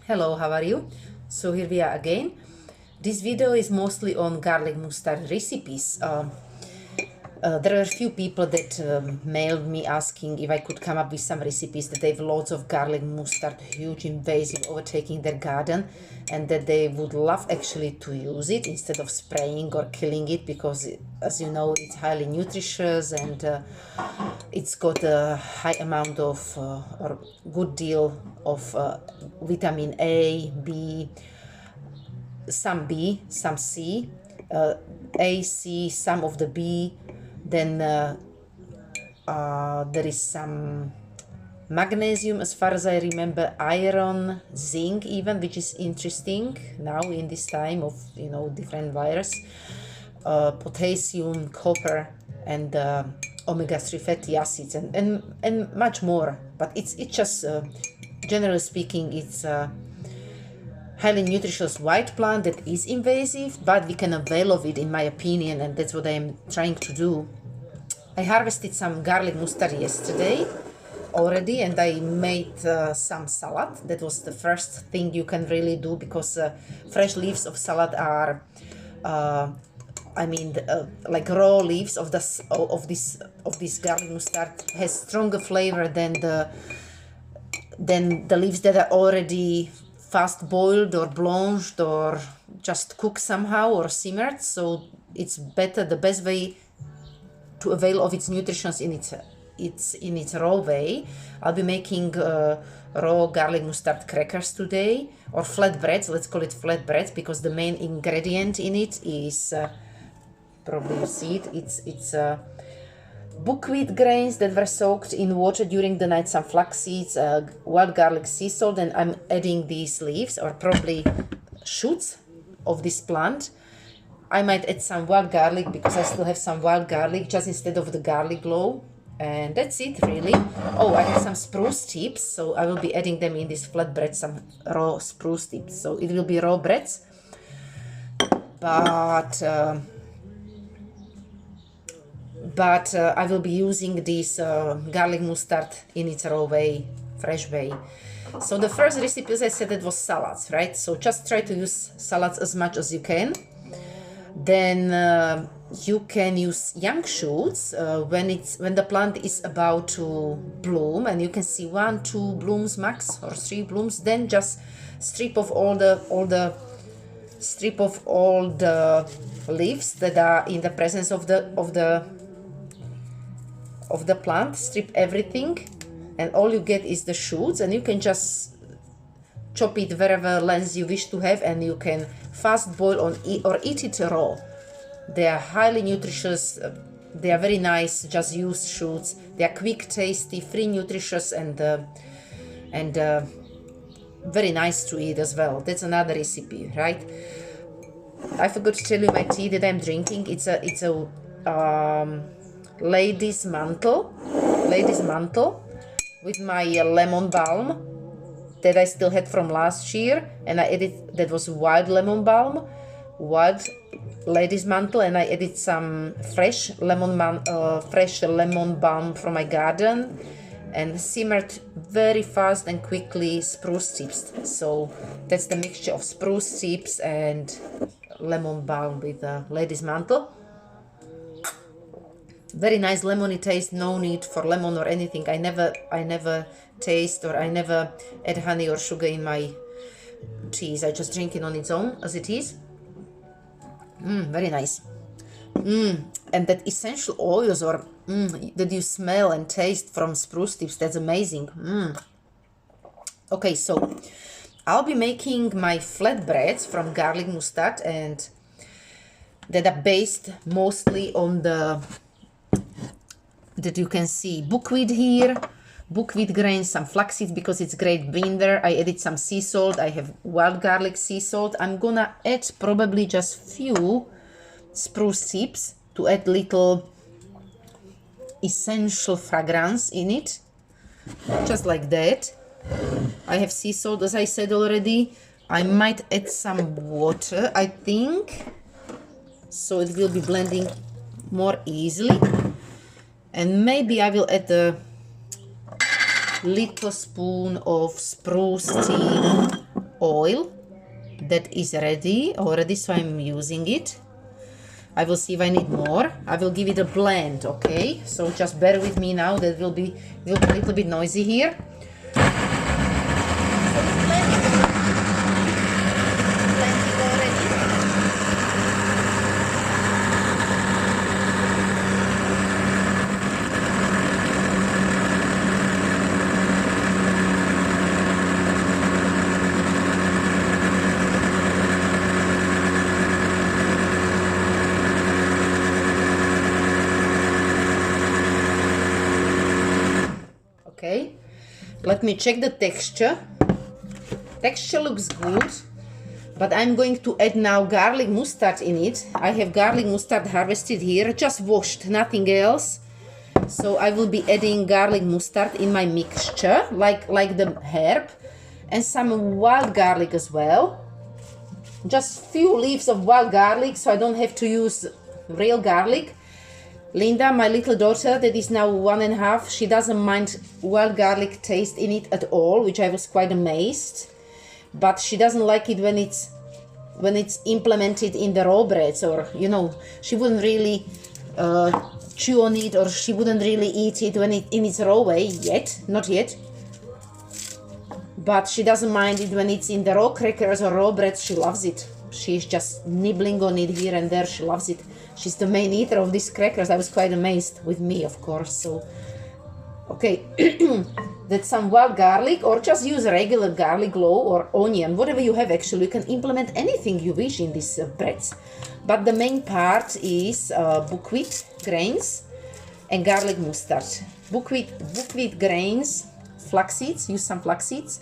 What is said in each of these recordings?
Hello, how are you? So here we are again. This video is mostly on garlic mustard recipes. There are a few people that mailed me asking if I could come up with some recipes that have lots of garlic mustard, huge invasive overtaking their garden, and that they would love actually to use it instead of spraying or killing it because, as you know, it's highly nutritious and it's got a high amount of or good deal of vitamin A, B, some C, A, C, some of the B. Then there is some magnesium, as far as I remember, iron, zinc even, which is interesting now in this time of, different virus, potassium, copper, and omega-3 fatty acids, and much more. But it's just, generally speaking, it's highly nutritious white plant that is invasive, but we can avail of it, in my opinion, and that's what I am trying to do. I harvested some garlic mustard yesterday already, and I made some salad. That was the first thing you can really do, because fresh leaves of salad are like raw leaves of this garlic mustard has stronger flavor than the leaves that are already fast boiled or blanched or just cooked somehow or simmered. So it's better, the best way to avail of its nutrition in its raw way. I'll be making raw garlic mustard crackers today, or flatbreads. Let's call it flatbreads, because the main ingredient in it is probably you see it. It's buckwheat grains that were soaked in water during the night, some flax seeds, wild garlic, sea salt, and I'm adding these leaves, or probably shoots of this plant. I might add some wild garlic because I still have some wild garlic, just instead of the garlic clove. And that's it, really. Oh, I have some spruce tips, so I will be adding them in this flatbread, some raw spruce tips. So it will be raw breads, but I will be using this garlic mustard in its raw way, fresh way. So the first recipe, as I said, it was salads, right? So just try to use salads as much as you can. Then you can use young shoots when the plant is about to bloom, and you can see 1-2 blooms max, or 3 blooms. Then just strip off all the leaves that are in the presence of the plant. Strip everything, and all you get is the shoots, and you can just chop it wherever length you wish to have, and you can fast boil or eat it raw. They are highly nutritious. They are very nice. Just use shoots. They are quick, tasty, free, nutritious, and very nice to eat as well. That's another recipe, right? I forgot to tell you my tea that I'm drinking. It's a lady's mantle with my lemon balm that I still had from last year, and I added, that was wild lemon balm, wild lady's mantle, and I added some fresh lemon balm from my garden, and simmered very fast and quickly spruce tips. So that's the mixture of spruce tips and lemon balm with lady's mantle. Very nice lemony taste. No need for lemon or anything. I never taste, or I never add honey or sugar in my teas. I just drink it on its own as it is. Very nice. And that essential oils that you smell and taste from spruce tips, that's amazing. Okay, so I'll be making my flatbreads from garlic mustard, and that are based mostly on that you can see buckwheat here, buckwheat grains, some flax seeds because it's great binder. I added some sea salt. I have wild garlic, sea salt. I'm gonna add probably just few spruce tips to add little essential fragrance in it, just like that. I have sea salt, as I said already. I might add some water, I think, so it will be blending more easily. And maybe I will add a little spoon of spruce tea oil that is ready already, so I'm using it. I will see if I need more. I will give it a blend, okay? So just bear with me now, that will be a little bit noisy here. Okay, let me check the texture. Texture looks good, but I'm going to add now garlic mustard in it. I have garlic mustard harvested here, just washed, nothing else. So I will be adding garlic mustard in my mixture, like the herb, and some wild garlic as well. Just few leaves of wild garlic, so I don't have to use real garlic. Linda, my little daughter that is now 1.5, she doesn't mind wild garlic taste in it at all, which I was quite amazed. But she doesn't like it when it's implemented in the raw breads, or you know, she wouldn't really chew on it, or she wouldn't really eat it when in its raw way yet, not yet. But she doesn't mind it when it's in the raw crackers or raw breads. She loves it. She's just nibbling on it here and there. She loves it. She's the main eater of these crackers. I was quite amazed, with me of course. So okay, that's some wild garlic, or just use regular garlic clove or onion, whatever you have. Actually, you can implement anything you wish in these breads, but the main part is buckwheat grains and garlic mustard. Buckwheat grains, flax seeds, use some flax seeds.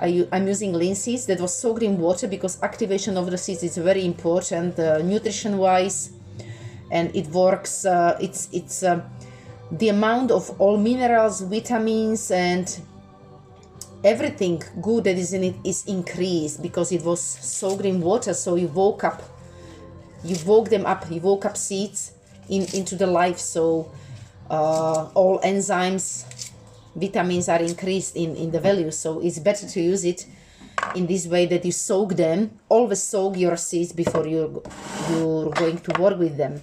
I'm using linseeds that was soaked in water, because activation of the seeds is very important nutrition wise, and it works. It's the amount of all minerals, vitamins, and everything good that is in it is increased because it was soaked in water. So you woke up seeds into the life. So all enzymes, vitamins are increased in the value. So it's better to use it in this way, that you soak them. Always soak your seeds before you're going to work with them.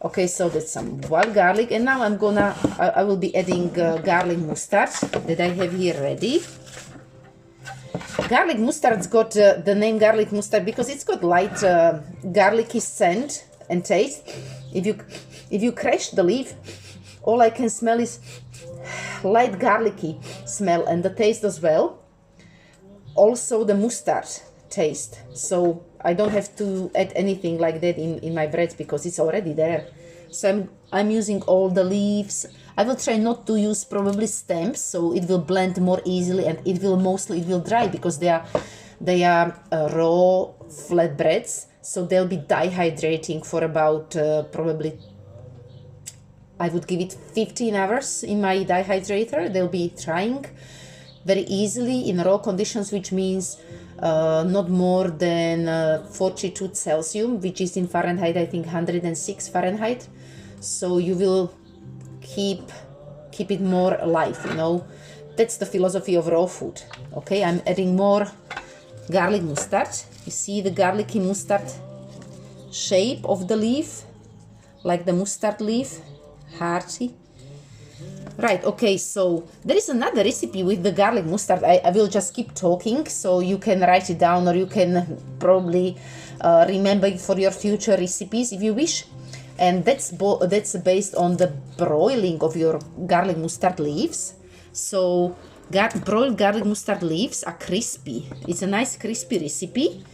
Okay, so that's some wild garlic, and now I will be adding garlic mustard that I have here ready. Garlic mustard's got the name garlic mustard because it's got light garlicky scent and taste. If you crash the leaf, all I can smell is light garlicky smell, and the taste as well. Also the mustard taste. So I don't have to add anything like that in my breads because it's already there. So I'm using all the leaves. I will try not to use probably stems, so it will blend more easily, and it will dry because they are raw flat breads. So they'll be dehydrating for about probably, I would give it 15 hours in my dehydrator. They'll be drying very easily in raw conditions, which means not more than 42 Celsius, which is in Fahrenheit, I think 106 Fahrenheit. So you will keep it more alive, you know. That's the philosophy of raw food. Okay, I'm adding more garlic mustard. You see the garlicky mustard shape of the leaf, like the mustard leaf, hearty. Right, okay, so there is another recipe with the garlic mustard. I will just keep talking, so you can write it down, or you can probably remember it for your future recipes if you wish. And that's based on the broiling of your garlic mustard leaves. So broiled garlic mustard leaves are crispy. It's a nice crispy recipe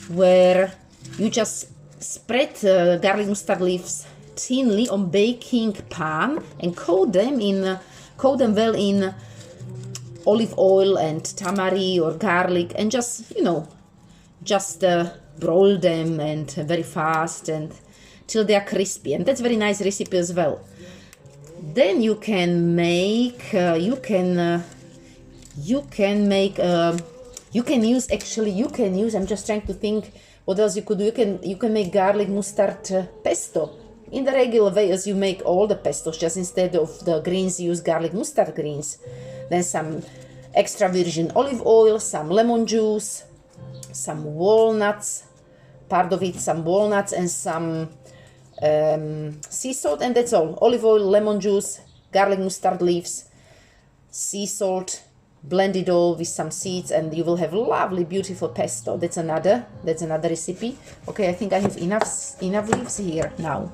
where you just spread garlic mustard leaves thinly on baking pan and coat them well in olive oil and tamari or garlic, and just broil them and very fast and till they are crispy. And that's very nice recipe as well. Then you can make I'm just trying to think what else you could do. You can make garlic mustard pesto in the regular way as you make all the pestos, just instead of the greens use garlic mustard greens. Then some extra virgin olive oil, some lemon juice, some walnuts, part of it, some walnuts and some sea salt, and that's all. Olive oil, lemon juice, garlic mustard leaves, sea salt, blend it all with some seeds, and you will have lovely, beautiful pesto. That's another recipe. Okay, I think I have enough leaves here now.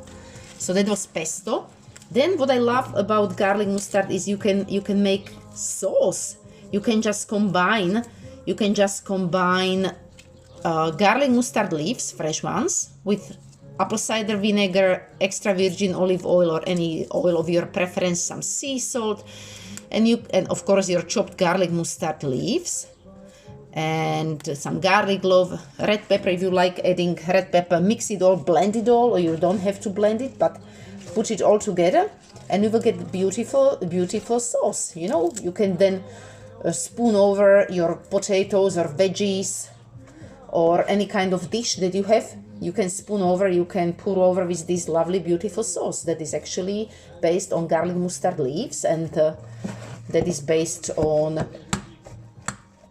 So that was pesto. Then what I love about garlic mustard is you can make sauce. You can just combine garlic mustard leaves, fresh ones, with apple cider vinegar, extra virgin olive oil or any oil of your preference, some sea salt, and of course your chopped garlic mustard leaves, and some garlic clove, red pepper. If you like adding red pepper, mix it all, blend it all, or you don't have to blend it, but put it all together and you will get beautiful sauce. You know, you can then spoon over your potatoes or veggies or any kind of dish that you have. You can spoon over, you can pour over with this lovely, beautiful sauce that is actually based on garlic mustard leaves, and that is based on,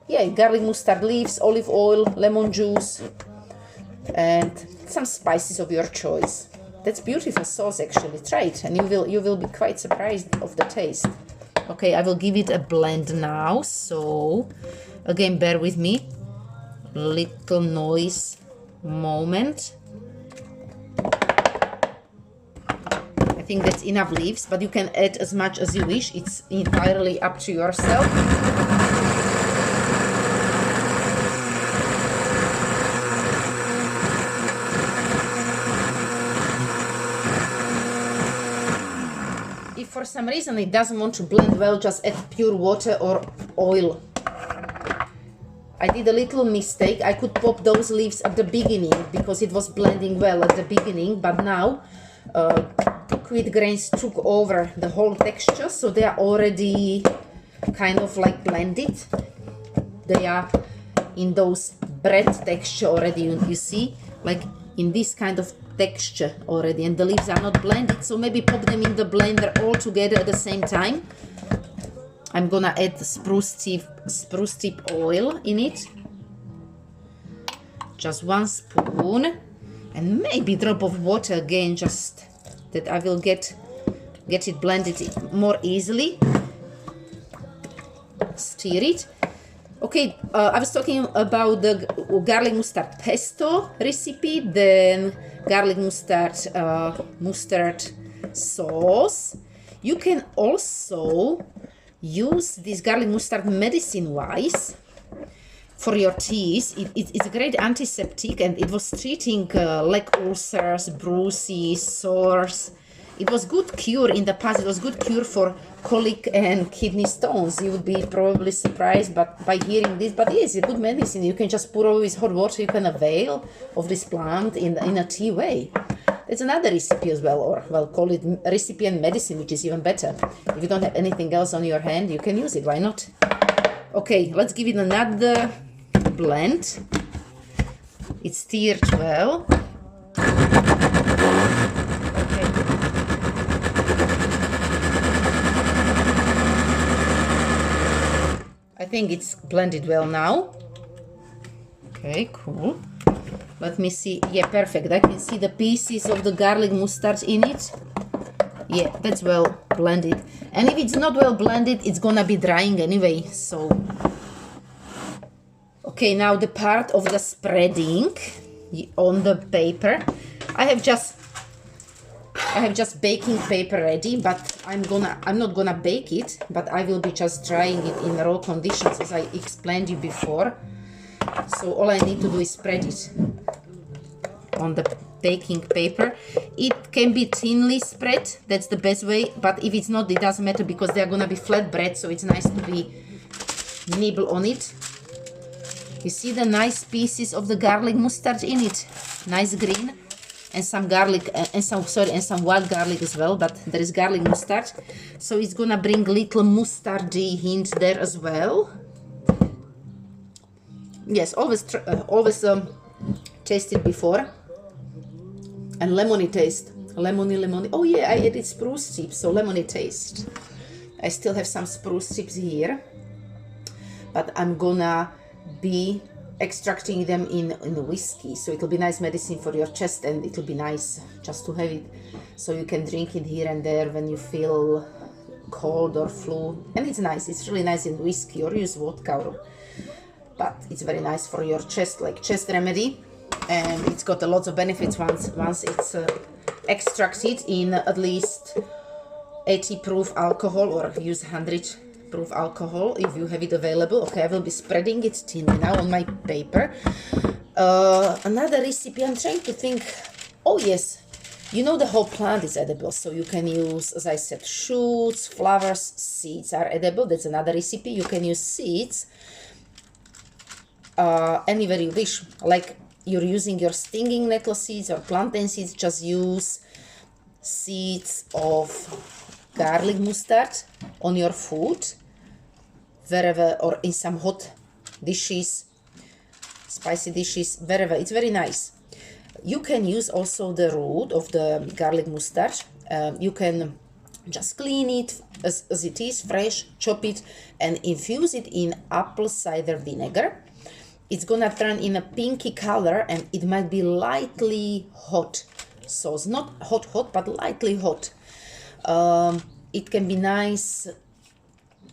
yeah, garlic mustard leaves, olive oil, lemon juice, and some spices of your choice. That's beautiful sauce, actually. Try it, and you will be quite surprised of the taste. Okay, I will give it a blend now. So, again, bear with me. Little noise moment. I think that's enough leaves, but you can add as much as you wish. It's entirely up to yourself. If for some reason it doesn't want to blend well, just add pure water or oil. I did a little mistake. I could pop those leaves at the beginning because it was blending well at the beginning, but now liquid grains took over the whole texture, so they are already kind of like blended. They are in those bread texture already, you see, like in this kind of texture already, and the leaves are not blended, so maybe pop them in the blender all together at the same time. I'm gonna add spruce tip oil in it, just 1 spoon, and maybe drop of water again, just that I will get it blended more easily. Stir it. Okay, I was talking about the garlic mustard pesto recipe, then garlic mustard sauce. You can also use this garlic mustard medicine-wise for your teeth. It's a great antiseptic, and it was treating leg ulcers, bruises, sores. It was good cure in the past. It was good cure for colic and kidney stones. You would be probably surprised by hearing this, but yes, it's a good medicine. You can just pour over with hot water. You can avail of this plant in a tea way. It's another recipe as well, or well, call it recipe and medicine, which is even better. If you don't have anything else on your hand, you can use it. Why not? Okay, let's give it another blend. It's stirred well. Okay. I think it's blended well now. Okay, cool. Let me see. Yeah, perfect. I can see the pieces of the garlic mustard in it. Yeah, that's well blended. And if it's not well blended, it's gonna be drying anyway. So, okay, now the part of the spreading on the paper. I have just baking paper ready, but I'm not gonna bake it, but I will be just drying it in raw conditions, as I explained you before. So all I need to do is spread it on the baking paper. It can be thinly spread, that's the best way, but if it's not, it doesn't matter, because they're gonna be flat bread, so it's nice to be nibble on it. You see the nice pieces of the garlic mustard in it, nice green, and some garlic and some wild garlic as well, but there is garlic mustard, so it's gonna bring little mustardy hint there as well. Yes, always tasted before. And lemony taste, lemony. Oh yeah, I added spruce tips, so lemony taste. I still have some spruce tips here, but I'm gonna be extracting them in whiskey, so it'll be nice medicine for your chest, and it'll be nice just to have it, so you can drink it here and there when you feel cold or flu. And it's nice, it's really nice in whiskey, or use vodka, but it's very nice for your chest, like chest remedy. And it's got a lot of benefits once it's extracted in at least 80 proof alcohol, or use 100 proof alcohol if you have it available. Okay, I will be spreading it thinly now on my paper. Another recipe, I'm trying to think. Oh yes, you know the whole plant is edible, so you can use, as I said, shoots, flowers, seeds are edible. That's another recipe. You can use seeds anywhere you wish, like you're using your stinging nettle seeds or plantain seeds, just use seeds of garlic mustard on your food, wherever, or in some hot dishes, spicy dishes, wherever. It's very nice. You can use also the root of the garlic mustard. You can just clean it as it is, fresh, chop it, and infuse it in apple cider vinegar. It's gonna turn in a pinky color, and it might be lightly hot sauce, not hot, but lightly hot. It can be nice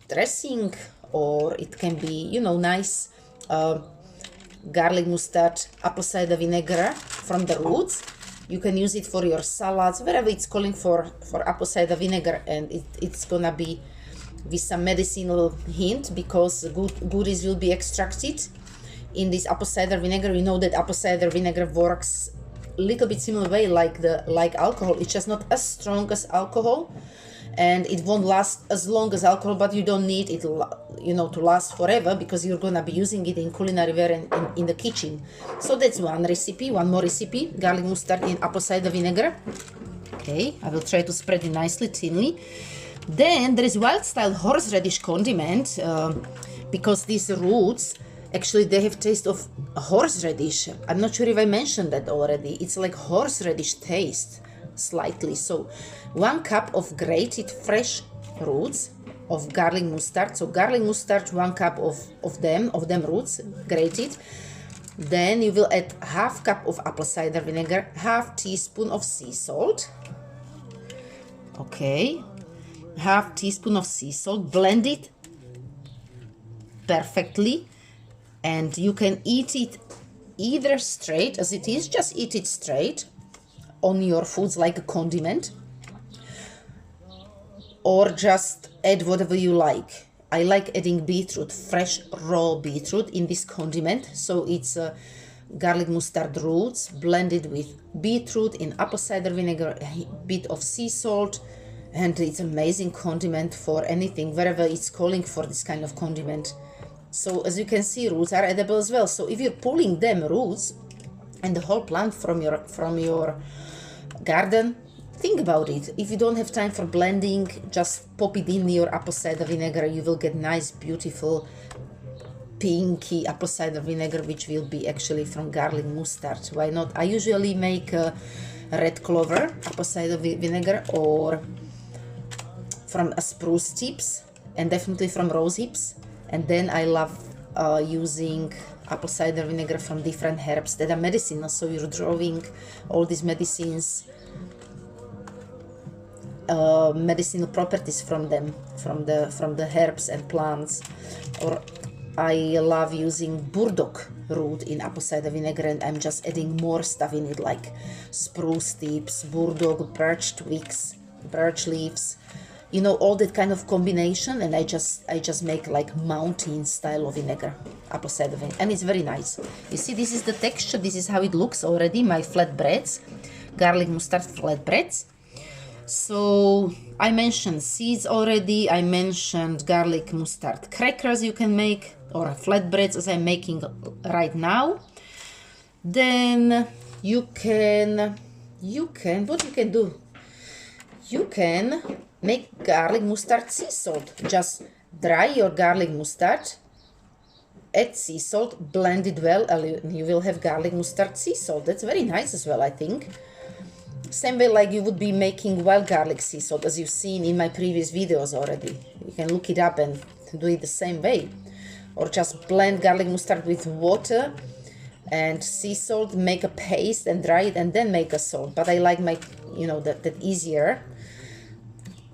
dressing, or it can be, you know, nice garlic mustard, apple cider vinegar from the roots. You can use it for your salads, wherever it's calling for apple cider vinegar, and it's gonna be with some medicinal hint, because goodies will be extracted in this apple cider vinegar. You know that apple cider vinegar works a little bit similar way like alcohol. It's just not as strong as alcohol, and it won't last as long as alcohol, but you don't need it, you know, to last forever, because you're gonna be using it in culinary ware and in the kitchen. So that's one recipe. One more recipe, garlic mustard in apple cider vinegar. Okay, I will try to spread it nicely, thinly. Then there is wild style horseradish condiment, because these roots, actually, they have taste of horseradish. I'm not sure if I mentioned that already. It's like horseradish taste, slightly. So 1 cup of grated fresh roots of garlic mustard. So garlic mustard, 1 cup of them roots, grated. Then you will add 1/2 cup of apple cider vinegar, 1/2 teaspoon of sea salt. Okay, 1/2 teaspoon of sea salt. Blend it perfectly. And you can eat it either straight as it is, just eat it straight on your foods like a condiment, or just add whatever you like. I like adding beetroot, fresh raw beetroot in this condiment. So it's garlic mustard roots blended with beetroot in apple cider vinegar, a bit of sea salt, and it's amazing condiment for anything, wherever it's calling for this kind of condiment. So as you can see, roots are edible as well. So if you're pulling them roots and the whole plant from your garden, think about it. If you don't have time for blending, just pop it in your apple cider vinegar. You will get nice, beautiful, pinky apple cider vinegar, which will be actually from garlic mustard. Why not? I usually make red clover apple cider vinegar, or from spruce tips, and definitely from rose hips. And then I love using apple cider vinegar from different herbs that are medicinal. So you're drawing all these medicines, medicinal properties from them, from the herbs and plants. Or I love using burdock root in apple cider vinegar, and I'm just adding more stuff in it, like spruce tips, burdock, birch twigs, birch leaves. You know, all that kind of combination, and I just make like mountain style of vinegar, apple cider vinegar, and it's very nice. You see, this is the texture, this is how it looks already, my flatbreads, garlic mustard flatbreads. So I mentioned seeds already, I mentioned garlic mustard crackers you can make, or flatbreads as I'm making right now. Then you can what you can do, you can make garlic mustard sea salt. Just dry your garlic mustard, add sea salt, blend it well, and you will have garlic mustard sea salt. That's very nice as well, I think. Same way like you would be making wild garlic sea salt, as you've seen in my previous videos already. You can look it up and do it the same way. or just blend garlic mustard with water and sea salt, make a paste and dry it and then make a salt. But I like my, you know, that easier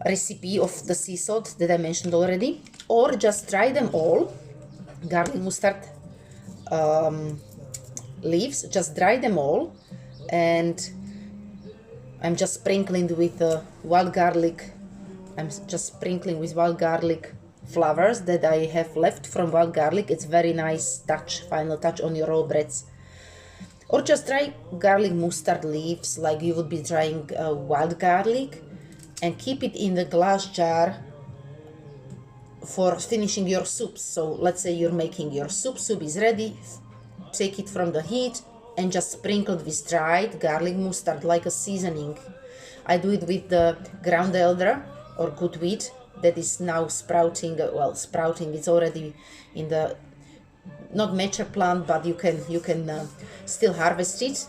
recipe of the sea salt that I mentioned already. Or just dry them all, garlic mustard leaves, just dry them all, and I'm just sprinkling with wild garlic. I'm just sprinkling with wild garlic flowers that I have left from wild garlic. It's very nice touch, final touch on your raw breads. Or just dry garlic mustard leaves like you would be drying wild garlic, and keep it in the glass jar for finishing your soups. So let's say you're making your soup is ready, take it from the heat and just sprinkle with dried garlic mustard like a seasoning. I do it with the ground elder or good wheat that is now sprouting. Well, sprouting, it's already in the not mature plant, but you can still harvest it.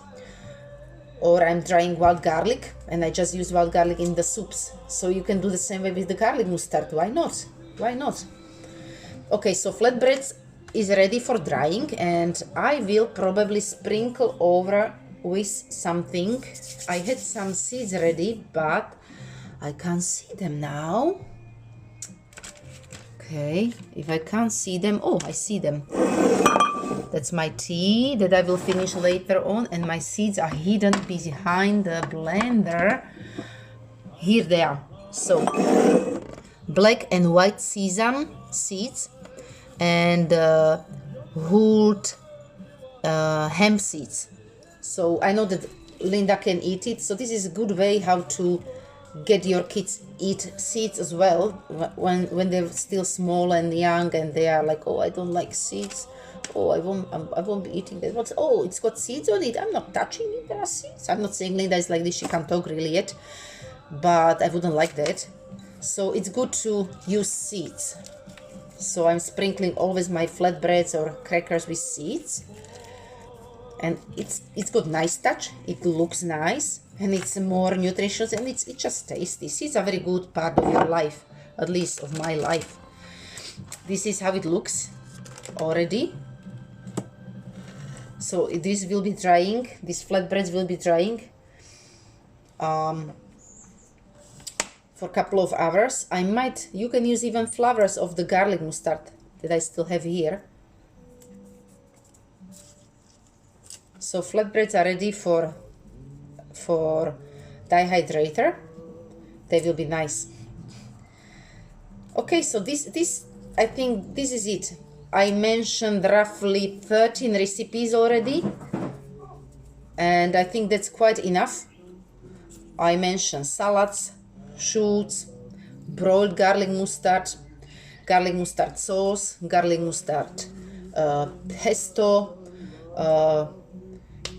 Or I'm drying wild garlic and I just use wild garlic in the soups. So you can do the same way with the garlic mustard. Why not? Why not? Okay, so flatbreads is ready for drying, and I will probably sprinkle over with something. I had some seeds ready, but I can't see them now. Okay, if I can't see them, oh, I see them. That's my tea that I will finish later on, and my seeds are hidden behind the blender. Here they are. So black and white sesame seeds and whole hemp seeds. So I know that Linda can eat it, so this is a good way how to get your kids eat seeds as well when they're still small and young and they are like, oh, I don't like seeds, oh, I won't be eating that. What's, oh, it's got seeds on it, I'm not touching it, there are seeds. I'm not saying Linda is like this, she can't talk really yet, but I wouldn't like that. So it's good to use seeds. So I'm sprinkling always my flatbreads or crackers with seeds, and it's got nice touch, it looks nice, and it's more nutritious, and it's just tasty. Seeds are a very good part of your life, at least of my life. This is how it looks already. So this will be drying, these flatbreads will be drying for a couple of hours. You can use even flowers of the garlic mustard that I still have here. So flatbreads are ready for dehydrator. They will be nice. Okay, so this I think this is it. I mentioned roughly 13 recipes already, and I think that's quite enough. I mentioned salads, shoots, broiled garlic mustard sauce, garlic mustard pesto,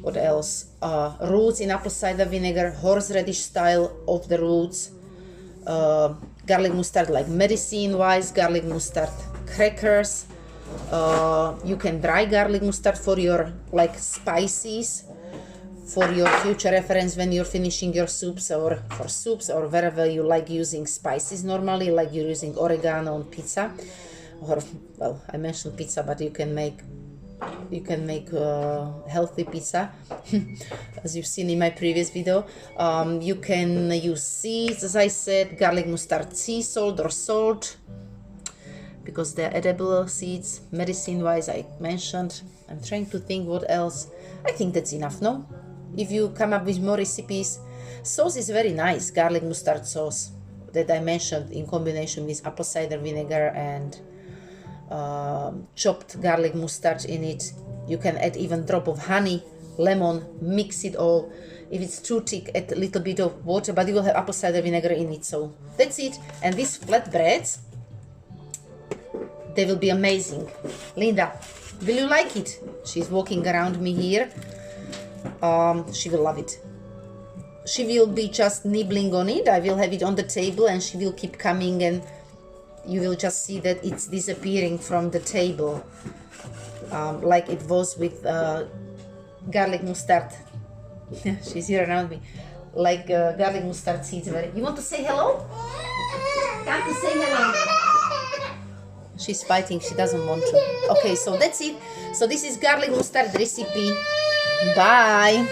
what else? Roots in apple cider vinegar, horseradish style of the roots, garlic mustard like medicine-wise, garlic mustard crackers. You can dry garlic mustard for your like spices, for your future reference when you're finishing your soups, or for soups, or wherever you like using spices normally, like you're using oregano on pizza, or, well, I mentioned pizza, but you can make healthy pizza as you've seen in my previous video. You can use seeds, as I said, garlic mustard sea salt or salt, because they're edible seeds. Medicine wise, I mentioned. I'm trying to think what else. I think that's enough, no? If you come up with more recipes. Sauce is very nice, garlic mustard sauce that I mentioned in combination with apple cider vinegar and chopped garlic mustard in it. You can add even drop of honey, lemon, mix it all. If it's too thick, add a little bit of water, but you will have apple cider vinegar in it. So that's it. And these flatbreads, they will be amazing. Linda, will you like it? She's walking around me here. She will love it. She will be just nibbling on it. I will have it on the table and she will keep coming, and you will just see that it's disappearing from the table, like it was with garlic mustard. She's here around me. Like garlic mustard seeds. You want to say hello? Come to say hello. She's fighting. She doesn't want to. Okay, so that's it. So this is garlic mustard recipe. Bye.